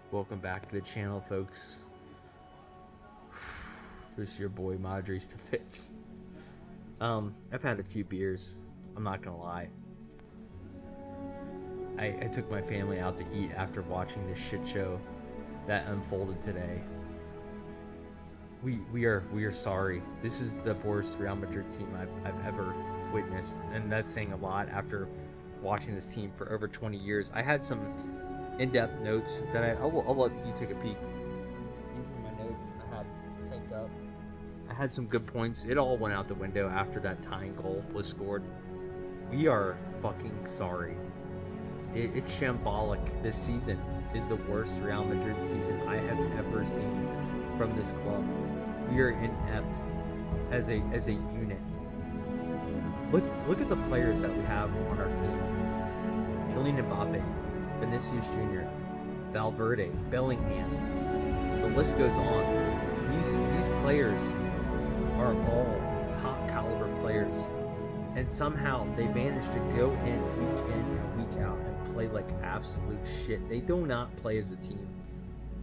Welcome back to the channel, folks. This is your boy MadridistaFitz. I've had a few beers. I'm not gonna lie. I took my family out to eat after watching this shit show that unfolded today. We are sorry. This is the worst Real Madrid team I've ever witnessed, and that's saying a lot after watching this team for over 20 years. I had some in-depth notes that I'll let you take a peek. These are my notes I had typed up. I had some good points. It all went out the window after that tying goal was scored. We are fucking sorry. It's shambolic. This season is the worst Real Madrid season I have ever seen from this club. We are inept as a unit. Look at the players that we have on our team. Kylian Mbappe, Vinicius Jr., Valverde, Bellingham. The list goes on. These players are all top caliber players, and somehow they manage to go in and week out and play like absolute shit. They do not play as a team.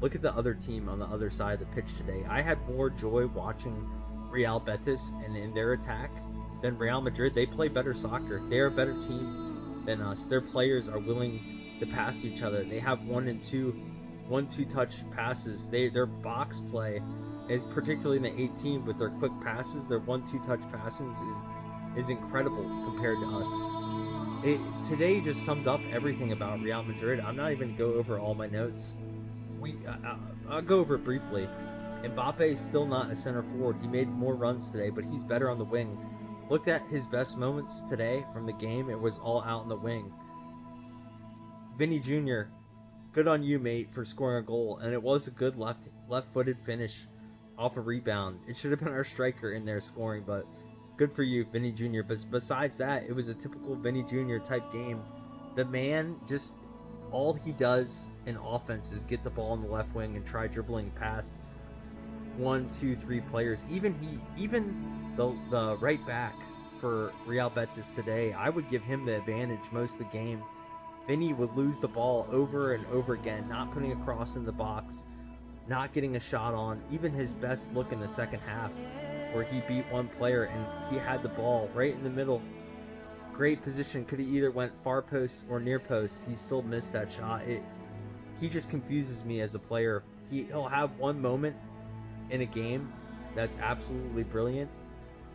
Look at the other team on the other side of the pitch today. I had more joy watching Real Betis and in their attack than Real Madrid. They play better soccer. They're a better team than us. Their players are willing to pass each other. They have one two touch passes. Their box play is, particularly in the 18 with their quick passes, their 1-2 touch passes is incredible compared to us. Today just summed up everything about Real Madrid. I'm not even going to go over all my notes. I'll go over it briefly. Mbappe is still not a center forward. He made more runs today, but he's better on the wing. Looked at his best moments today from the game. It was all out in the wing. Vinny Jr., good on you, mate, for scoring a goal, and it was a good left-footed finish off a rebound. It should have been our striker in there scoring, but good for you, Vinny Jr. But besides that, it was a typical Vinny Jr. type game. The man just, all he does in offense is get the ball in the left wing and try dribbling past 1, 2, 3 players. Even the right back for Real Betis today, I would give him the advantage most of the game. Vinny would lose the ball over and over again, not putting a cross in the box, not getting a shot on. Even his best look in the second half, where he beat one player and he had the ball right in the middle. Great position. Could have either went far post or near post. He still missed that shot. He just confuses me as a player. He'll have one moment in a game that's absolutely brilliant,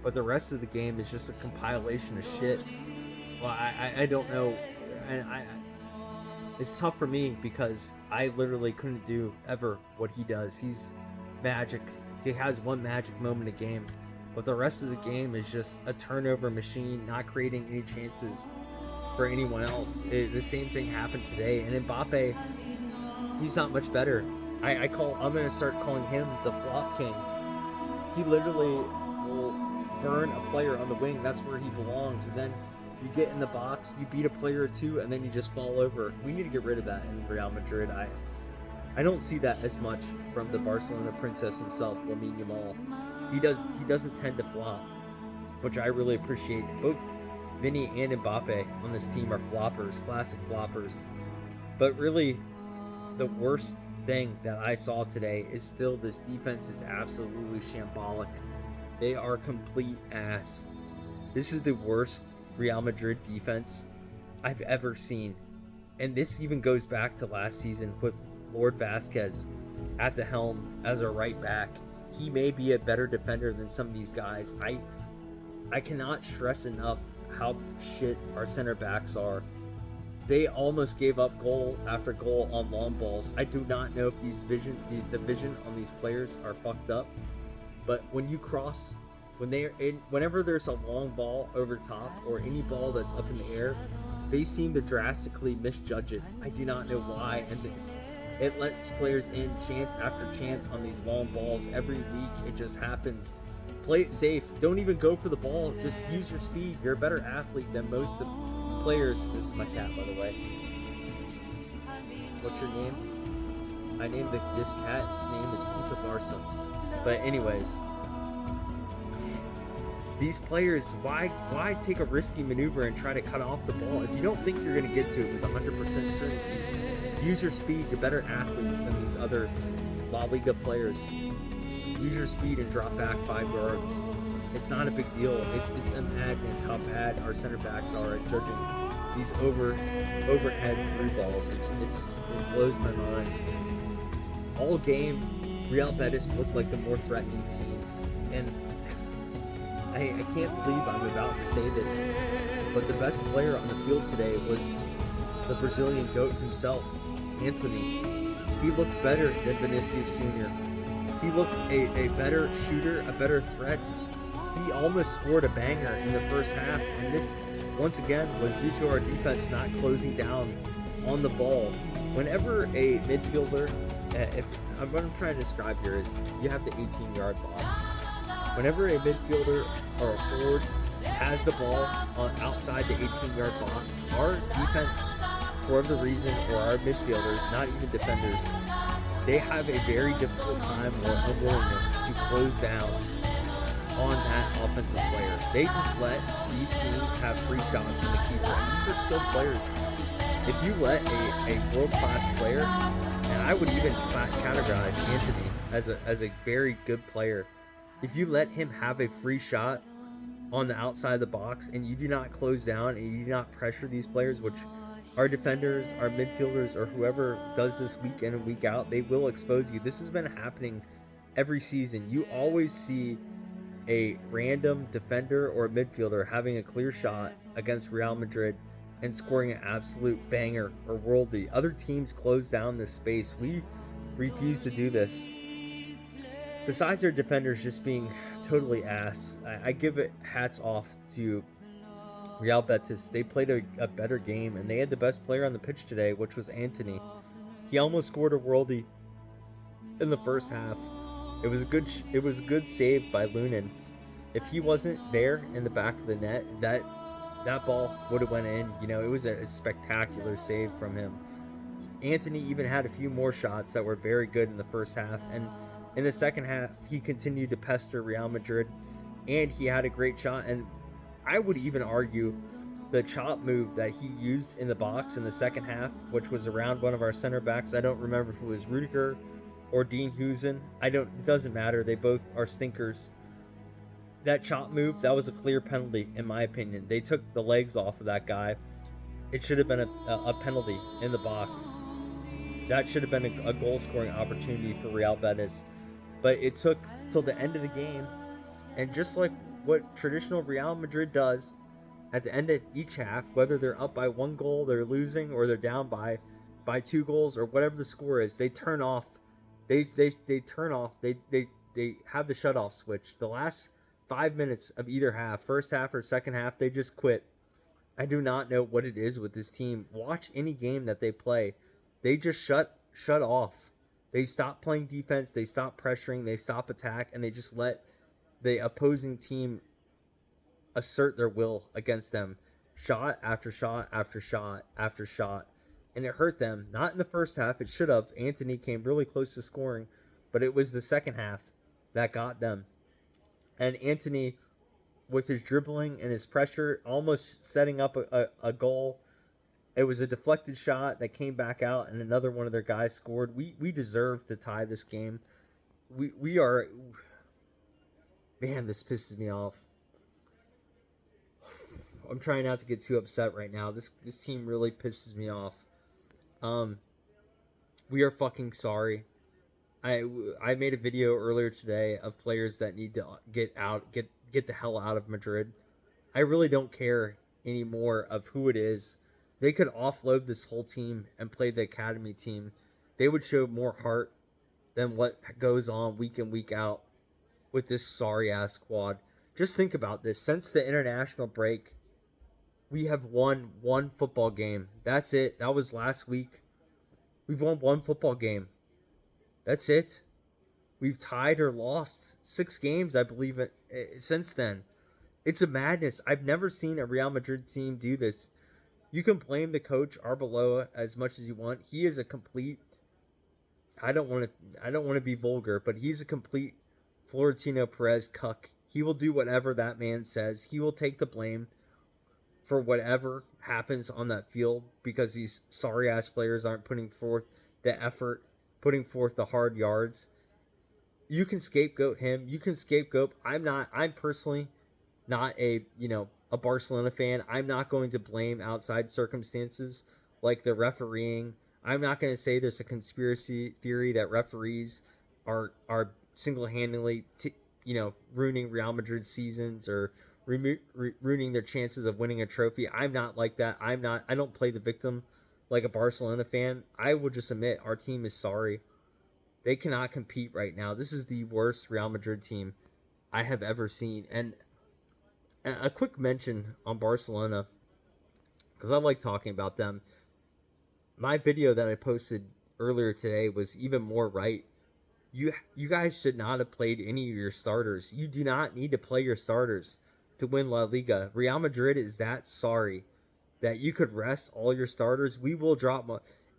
but the rest of the game is just a compilation of shit. Well, I don't know, and it's tough for me because I literally couldn't do ever what he does. He's magic. He has one magic moment a game, but the rest of the game is just a turnover machine, not creating any chances for anyone else. The same thing happened today, and Mbappe, he's not much better. I'm gonna start calling him the flop king. He literally will burn a player on the wing. That's where he belongs. And then you get in the box, you beat a player or two, and then you just fall over. We need to get rid of that in Real Madrid. I don't see that as much from the Barcelona princess himself, Lamine Yamal. He doesn't tend to flop, which I really appreciate. Both Vinny and Mbappe on this team are floppers, classic floppers. But really, the worst thing that I saw today is still this defense is absolutely shambolic. They are complete ass. This is the worst Real Madrid defense I've ever seen. And this even goes back to last season with Lord Vasquez at the helm as a right back. He may be a better defender than some of these guys. I cannot stress enough how shit our center backs are. They almost gave up goal after goal on long balls. I do not know if the vision on these players are fucked up, but when you cross, whenever there's a long ball over top or any ball that's up in the air, they seem to drastically misjudge it. I do not know why, and it lets players in chance after chance on these long balls every week. It just happens. Play it safe. Don't even go for the ball. Just use your speed. You're a better athlete than most of the players. This is my cat, by the way. What's your name? I named this cat. Its name is Puta Barca. But anyways, These players, why take a risky maneuver and try to cut off the ball? If you don't think you're going to get to it with 100% certainty, use your speed. You're better athletes than these other La Liga players. Use your speed and drop back 5 yards. It's not a big deal. It's a madness how bad our center backs are at judging these overhead through balls. It blows my mind. All game, Real Betis looked like the more threatening team, and I can't believe I'm about to say this, but the best player on the field today was the Brazilian GOAT himself, Anthony. He looked better than Vinicius Jr. He looked a better shooter, a better threat. He almost scored a banger in the first half, and this, once again, was due to our defense not closing down on the ball. Whenever a midfielder, what I'm trying to describe here is you have the 18-yard box. Whenever a midfielder or a forward has the ball outside the 18-yard box, our defense, for whatever reason, or our midfielders, not even defenders, they have a very difficult time or unwillingness to close down on that offensive player. They just let these teams have free shots in the keeper. And these are skilled players. If you let a world-class player, and I would even categorize Anthony as a very good player, if you let him have a free shot on the outside of the box and you do not close down and you do not pressure these players, which our defenders, our midfielders, or whoever does this week in and week out, they will expose you. This has been happening every season. You always see a random defender or midfielder having a clear shot against Real Madrid and scoring an absolute banger or worldly. Other teams close down this space. We refuse to do this. Besides their defenders just being totally ass, I give it hats off to Real Betis. They played a better game, and they had the best player on the pitch today, which was Anthony. He almost scored a worldie in the first half. It was a good save by Lunin. If he wasn't there in the back of the net, that ball would have went in. You know, it was a spectacular save from him. Anthony even had a few more shots that were very good in the first half, and in the second half, he continued to pester Real Madrid, and he had a great shot. And I would even argue the chop move that he used in the box in the second half, which was around one of our center backs. I don't remember if it was Rudiger or Dean Huijsen. It doesn't matter. They both are stinkers. That chop move, that was a clear penalty, in my opinion. They took the legs off of that guy. It should have been a penalty in the box. That should have been a goal-scoring opportunity for Real Betis. But it took till the end of the game, and just like what traditional Real Madrid does at the end of each half, whether they're up by 1 goal, they're losing, or they're down by 2 goals, or whatever the score is, they turn off. They turn off. They have the shut-off switch. The last 5 minutes of either half, first half or second half, they just quit. I do not know what it is with this team. Watch any game that they play. They just shut off. They stop playing defense, they stop pressuring, they stop attack, and they just let the opposing team assert their will against them. Shot after shot after shot after shot. And it hurt them. Not in the first half, it should have. Anthony came really close to scoring, but it was the second half that got them. And Anthony, with his dribbling and his pressure, almost setting up a goal. It was a deflected shot that came back out, and another one of their guys scored. We deserve to tie this game. We are... Man, this pisses me off. I'm trying not to get too upset right now. This team really pisses me off. We are fucking sorry. I made a video earlier today of players that need to get the hell out of Madrid. I really don't care anymore of who it is. They could offload this whole team and play the academy team. They would show more heart than what goes on week in, week out with this sorry-ass squad. Just think about this. Since the international break, we have won 1 football game. That's it. That was last week. We've won 1 football game. That's it. We've tied or lost 6 games, I believe, since then. It's a madness. I've never seen a Real Madrid team do this. You can blame the coach Arbeloa as much as you want. He is a complete... I don't want to be vulgar, but he's a complete Florentino Perez cuck. He will do whatever that man says. He will take the blame for whatever happens on that field because these sorry ass players aren't putting forth the effort, putting forth the hard yards. You can scapegoat him. You can scapegoat. I'm personally not a Barcelona fan. I'm not going to blame outside circumstances like the refereeing. I'm not going to say there's a conspiracy theory that referees are single-handedly ruining Real Madrid's seasons or ruining their chances of winning a trophy. I'm not like that. I don't play the victim like a Barcelona fan. I will just admit our team is sorry. They cannot compete right now. This is the worst Real Madrid team I have ever seen. And a quick mention on Barcelona, because I like talking about them. My video that I posted earlier today was even more right. You guys should not have played any of your starters. You do not need to play your starters to win La Liga. Real Madrid is that sorry that you could rest all your starters. We will drop.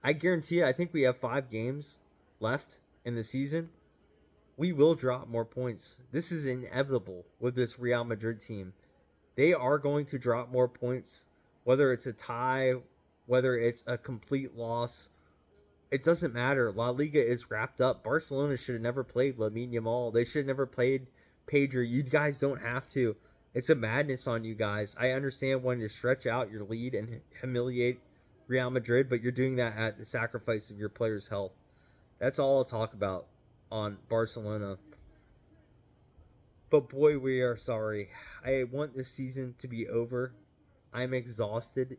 I guarantee you, I think we have 5 games left in the season. We will drop more points. This is inevitable with this Real Madrid team. They are going to drop more points, whether it's a tie, whether it's a complete loss. It doesn't matter. La Liga is wrapped up. Barcelona should have never played Lamine Yamal. They should have never played Pedri. You guys don't have to. It's a madness on you guys. I understand wanting to stretch out your lead and humiliate Real Madrid, but you're doing that at the sacrifice of your players' health. That's all I'll talk about on Barcelona. But boy, we are sorry. I want this season to be over. I'm exhausted.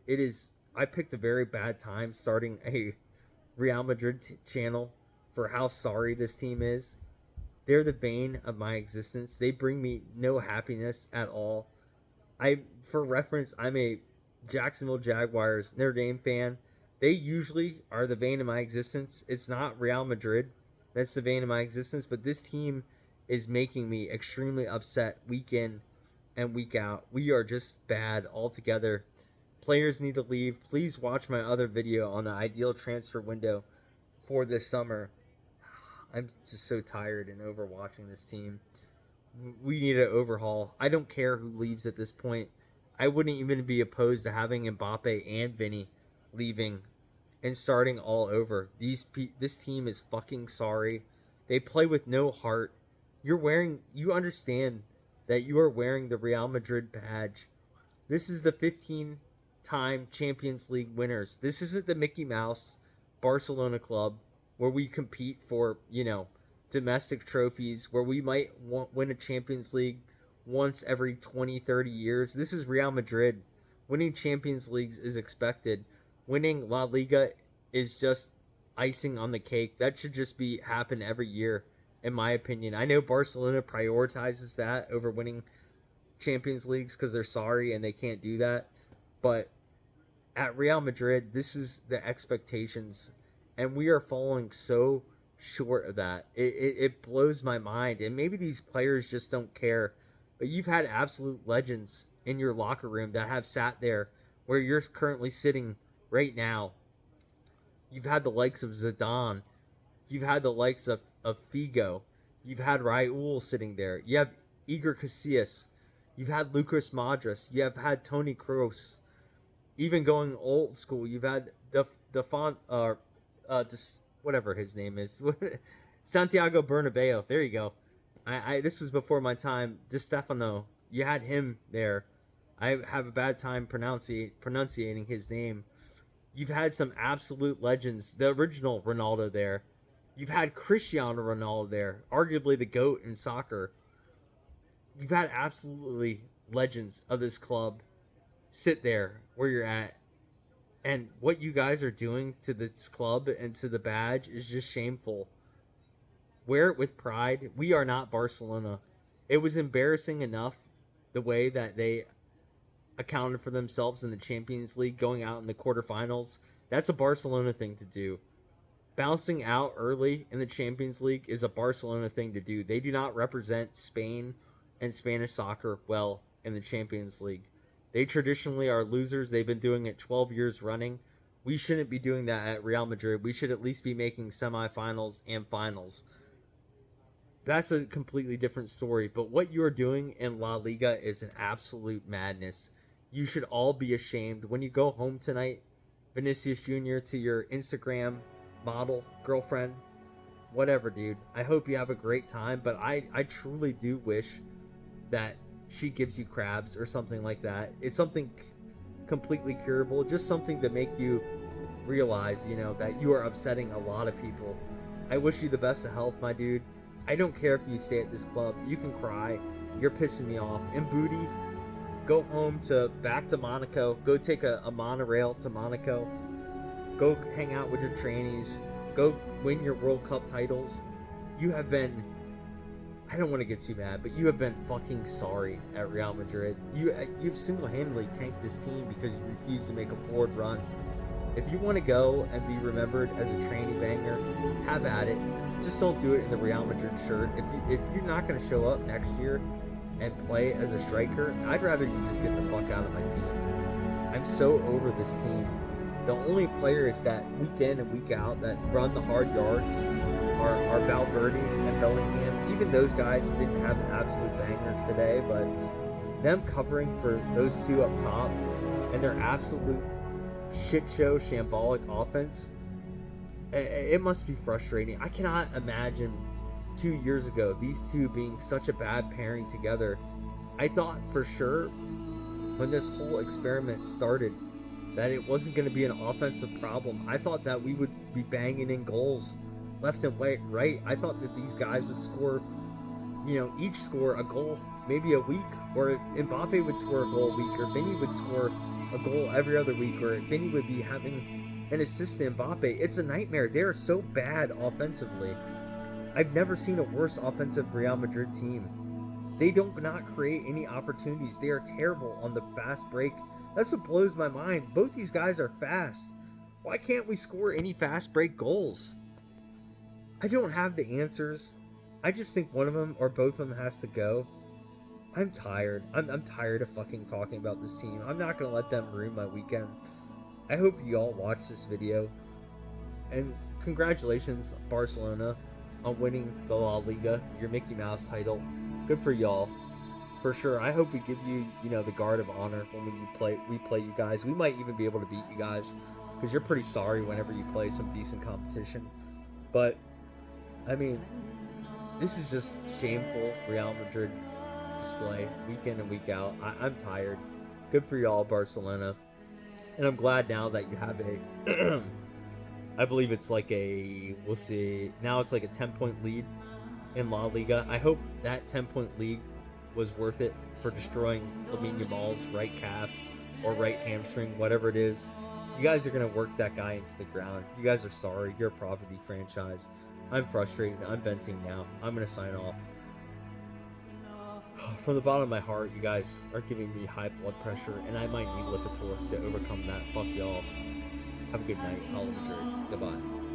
I picked a very bad time starting a Real Madrid channel for how sorry this team is. They're the bane of my existence. They bring me no happiness at all. For reference, I'm a Jacksonville Jaguars Notre Dame fan. They usually are the bane of my existence. It's not Real Madrid that's the bane of my existence, but this team is making me extremely upset week in and week out. We are just bad altogether. Players need to leave. Please watch my other video on the ideal transfer window for this summer. I'm just so tired and over watching this team. We need an overhaul. I don't care who leaves at this point. I wouldn't even be opposed to having Mbappe and Vinny leaving and starting all over. This team is fucking sorry. They play with no heart. You understand that you are wearing the Real Madrid badge. This is the 15-time Champions League winners. This isn't the Mickey Mouse Barcelona club where we compete for, domestic trophies, where we might win a Champions League once every 20, 30 years. This is Real Madrid. Winning Champions Leagues is expected. Winning La Liga is just icing on the cake. That should just happen every year, in my opinion. I know Barcelona prioritizes that over winning Champions Leagues because they're sorry and they can't do that. But at Real Madrid, this is the expectations, and we are falling so short of that. It blows my mind, and maybe these players just don't care. But you've had absolute legends in your locker room that have sat there where you're currently sitting right now. You've had the likes of Zidane. You've had the likes of Figo. You've had Raul sitting there. You have Igor Casillas. You've had Lucas Modric. You have had Toni Kroos. Even going old school, you've had whatever his name is, Santiago Bernabeu. There you go. This was before my time. Di Stefano. You had him there. I have a bad time pronunciating his name. You've had some absolute legends. The original Ronaldo there. You've had Cristiano Ronaldo there, arguably the GOAT in soccer. You've had absolutely legends of this club sit there where you're at. And what you guys are doing to this club and to the badge is just shameful. Wear it with pride. We are not Barcelona. It was embarrassing enough the way that they accounted for themselves in the Champions League, going out in the quarterfinals. That's a Barcelona thing to do. Bouncing out early in the Champions League is a Barcelona thing to do. They do not represent Spain and Spanish soccer well in the Champions League. They traditionally are losers. They've been doing it 12 years running. We shouldn't be doing that at Real Madrid. We should at least be making semifinals and finals. that's a completely different story. But what you are doing in La Liga is an absolute madness. You should all be ashamed. When you go home tonight, Vinicius Jr., to your Instagram model, girlfriend, whatever, dude, I hope you have a great time. But I truly do wish that she gives you crabs or something like that. It's something completely curable, just something to make you realize, that you are upsetting a lot of people. I wish you the best of health, my dude. I don't care if you stay at this club. You can cry. You're pissing me off. And Booty, go home back to Monaco. Go take a monorail to Monaco. Go hang out with your trainees. Go win your World Cup titles. You have been, I don't want to get too mad, but you have been fucking sorry at Real Madrid. You've single-handedly tanked this team because you refuse to make a forward run. If you want to go and be remembered as a trainee banger, have at it. Just don't do it in the Real Madrid shirt. If you're not going to show up next year and play as a striker, I'd rather you just get the fuck out of my team. I'm so over this team. The only players that week in and week out that run the hard yards are Valverde and Bellingham. Even those guys didn't have absolute bangers today, but them covering for those two up top and their absolute shit show shambolic offense, it must be frustrating. I cannot imagine 2 years ago these two being such a bad pairing together. I thought for sure when this whole experiment started that it wasn't going to be an offensive problem. I thought that we would be banging in goals left and right. I thought that these guys would score, each score a goal maybe a week, or Mbappe would score a goal a week, or Vinny would score a goal every other week, or Vinny would be having an assist to Mbappe. It's a nightmare. They are so bad offensively. I've never seen a worse offensive Real Madrid team. They don't not create any opportunities. They are terrible on the fast break. That's what blows my mind. Both these guys are fast. Why can't we score any fast break goals? I don't have the answers. I just think one of them or both of them has to go. I'm tired. I'm tired of fucking talking about this team. I'm not going to let them ruin my weekend. I hope you all watch this video. And congratulations, Barcelona, on winning the La Liga, your Mickey Mouse title. Good for y'all. For sure. I hope we give you, the guard of honor when we play you guys. We might even be able to beat you guys because you're pretty sorry whenever you play some decent competition. But, I mean, this is just shameful Real Madrid display week in and week out. I'm tired. Good for y'all, Barcelona. And I'm glad now that you have a I believe it's like we'll see, now it's like a 10-point lead in La Liga. I hope that 10-point lead was worth it for destroying Lamine Yamal's right calf or right hamstring, whatever it is. You guys are going to work that guy into the ground. You guys are sorry. You're a poverty franchise. I'm frustrated. I'm venting now. I'm going to sign off. From the bottom of my heart, you guys are giving me high blood pressure, and I might need Lipitor to overcome that. Fuck y'all. Have a good night. I'll Madrid. Goodbye.